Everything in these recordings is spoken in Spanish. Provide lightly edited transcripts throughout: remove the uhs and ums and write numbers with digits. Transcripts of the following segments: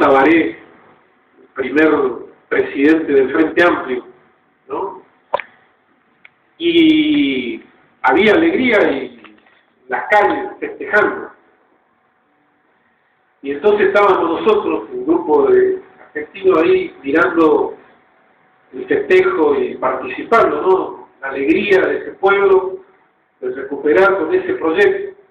Tabaré, el primer presidente del Frente Amplio, ¿no? Y había alegría y las calles festejando. Y entonces estábamos nosotros, un grupo de argentinos ahí, mirando el festejo y participando, ¿no? La alegría de ese pueblo, de recuperar con ese proyecto.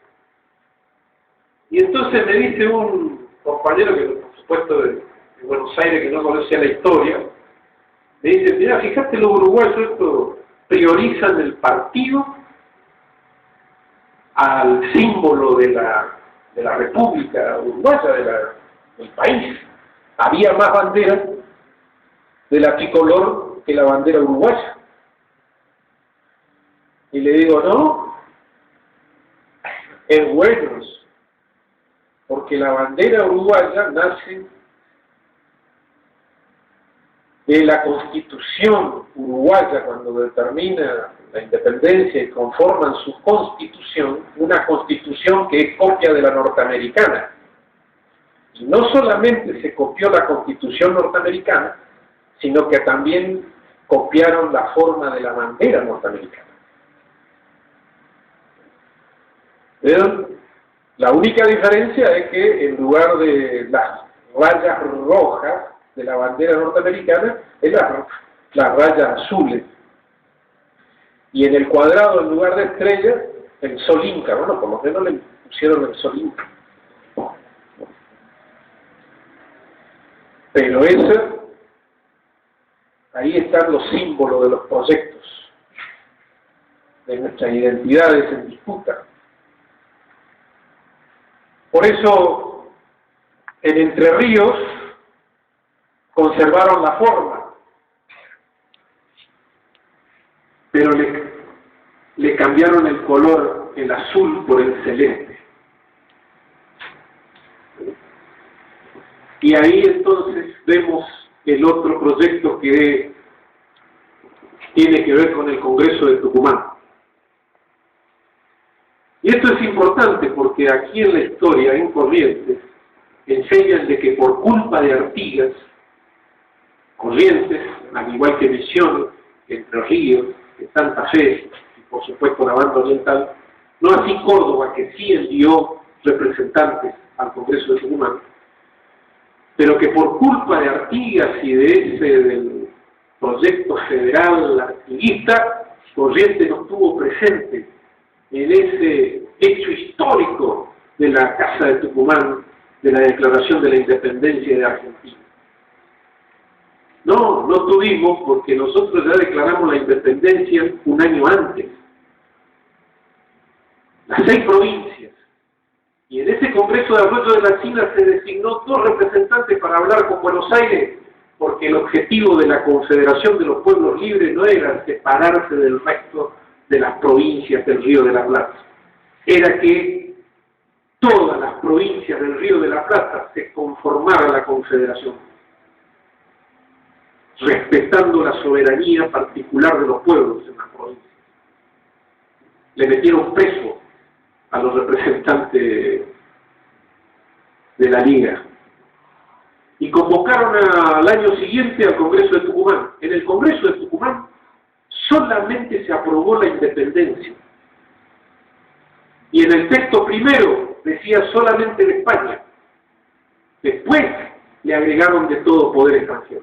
Y entonces me dice un compañero que, por supuesto, de Buenos Aires, que no conocía la historia, me dice, mira, fíjate, los uruguayos esto priorizan el partido al símbolo de la República Uruguaya, del país. Había más banderas de la tricolor que la bandera uruguaya. Y le digo, no, es bueno, porque la bandera uruguaya nace de la Constitución uruguaya cuando determina la independencia y conforman su constitución, una constitución que es copia de la norteamericana. Y no solamente se copió la constitución norteamericana, sino que también copiaron la forma de la bandera norteamericana. ¿Ven? La única diferencia es que en lugar de las rayas rojas de la bandera norteamericana, es las rayas azules. Y en el cuadrado, en lugar de estrellas, el sol inca. Bueno, por lo menos le pusieron el sol inca. Pero ahí están los símbolos de los proyectos, de nuestras identidades en disputa. Por eso, en Entre Ríos, conservaron la forma, pero le cambiaron el color, el azul por el celeste. Y ahí entonces vemos el otro proyecto que tiene que ver con el Congreso de Tucumán. Y esto es importante porque aquí en la historia, en Corrientes, enseñan de que por culpa de Artigas, Corrientes, al igual que Misiones, Entre Ríos, Santa Fe y por supuesto la banda oriental, no así Córdoba, que sí envió representantes al Congreso de Tucumán, pero que por culpa de Artigas y del proyecto federal artiguista, Corrientes no estuvo presente en ese hecho histórico de la Casa de Tucumán, de la Declaración de la Independencia de Argentina. No tuvimos, porque nosotros ya declaramos la independencia un año antes. Las 6 provincias. Y en ese Congreso de Arroyo de la China se designó 2 representantes para hablar con Buenos Aires, porque el objetivo de la Confederación de los Pueblos Libres no era separarse del resto de las provincias del Río de la Plata. Era que todas las provincias del Río de la Plata se conformaran la Confederación, respetando la soberanía particular de los pueblos en las provincias. Le metieron peso a los representantes de la Liga y convocaron al año siguiente al Congreso de Tucumán. En el Congreso de Tucumán solamente se aprobó la independencia y en el texto primero decía solamente de España. Después le agregaron de todo poder extranjero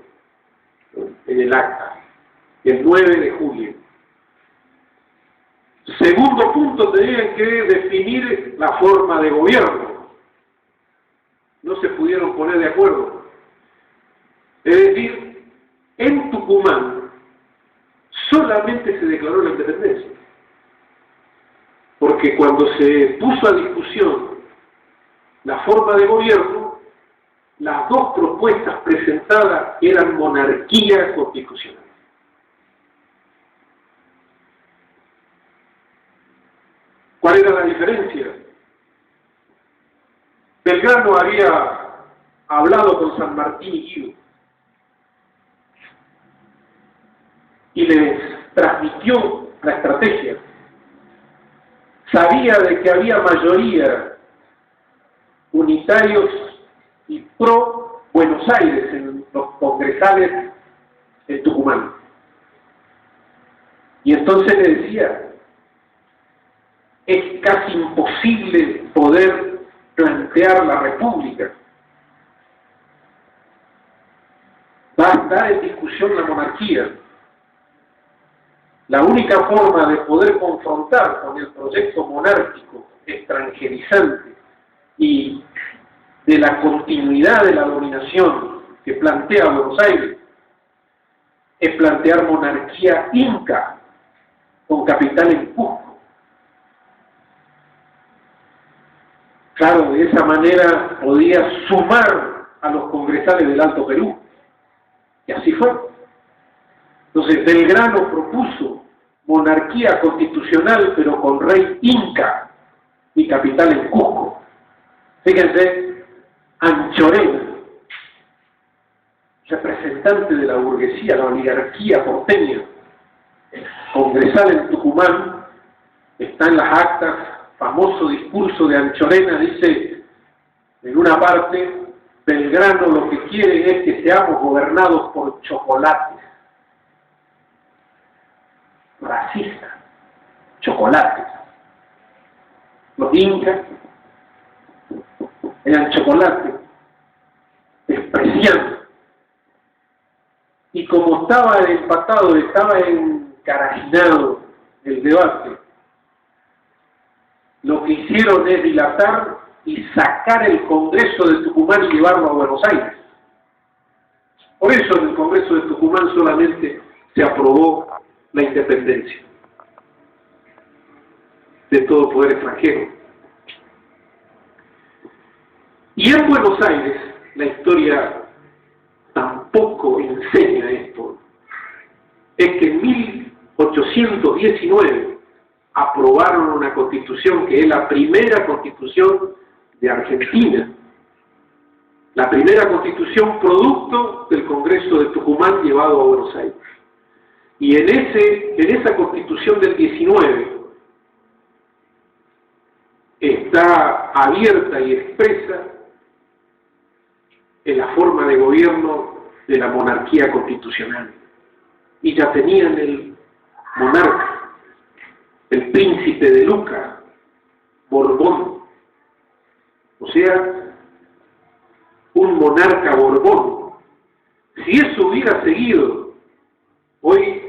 en el acta, el 9 de julio. Segundo punto, tenían que definir la forma de gobierno. No se pudieron poner de acuerdo. Es decir, en Tucumán solamente se declaró la independencia. Porque cuando se puso a discusión la forma de gobierno, las 2 propuestas presentadas eran monarquía constitucional. ¿Cuál era la diferencia? Belgrano había hablado con San Martín y Guido y les transmitió la estrategia. Sabía de que había mayoría unitarios y pro Buenos Aires, en los congresales en Tucumán. Y entonces le decía, es casi imposible poder plantear la república. Va a estar en discusión la monarquía. La única forma de poder confrontar con el proyecto monárquico extranjerizante y de la continuidad de la dominación que plantea Buenos Aires es plantear monarquía inca con capital en Cusco. Claro, de esa manera podía sumar a los congresales del Alto Perú. Y así fue. Entonces, Belgrano propuso monarquía constitucional, pero con rey inca y capital en Cusco. Fíjense, Anchorena, representante de la burguesía, la oligarquía porteña, congresal en Tucumán, está en las actas, famoso discurso de Anchorena, dice en una parte, Belgrano lo que quiere es que seamos gobernados por chocolates. Racista, chocolates. Los incas eran chocolates, despreciando. Y como estaba empatado, estaba encarajinado el debate, lo que hicieron es dilatar y sacar el Congreso de Tucumán y llevarlo a Buenos Aires. Por eso en el Congreso de Tucumán solamente se aprobó la independencia de todo poder extranjero. Y en Buenos Aires, la historia tampoco enseña esto, es que en 1819 aprobaron una constitución que es la primera constitución de Argentina, la primera constitución producto del Congreso de Tucumán llevado a Buenos Aires. Y en esa constitución del 19 está abierta y expresa en la forma de gobierno de la monarquía constitucional. Y ya tenían el monarca, el príncipe de Luca, Borbón, o sea, un monarca Borbón. Si eso hubiera seguido, hoy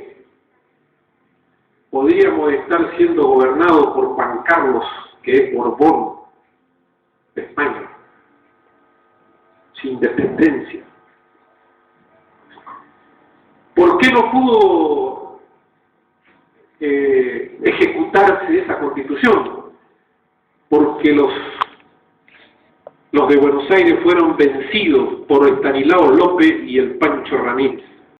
podríamos estar siendo gobernados por Juan Carlos, que es Borbón de España, sin independencia. ¿Por qué no pudo ejecutarse esa constitución? Porque los de Buenos Aires fueron vencidos por Estanislao López y el Pancho Ramírez.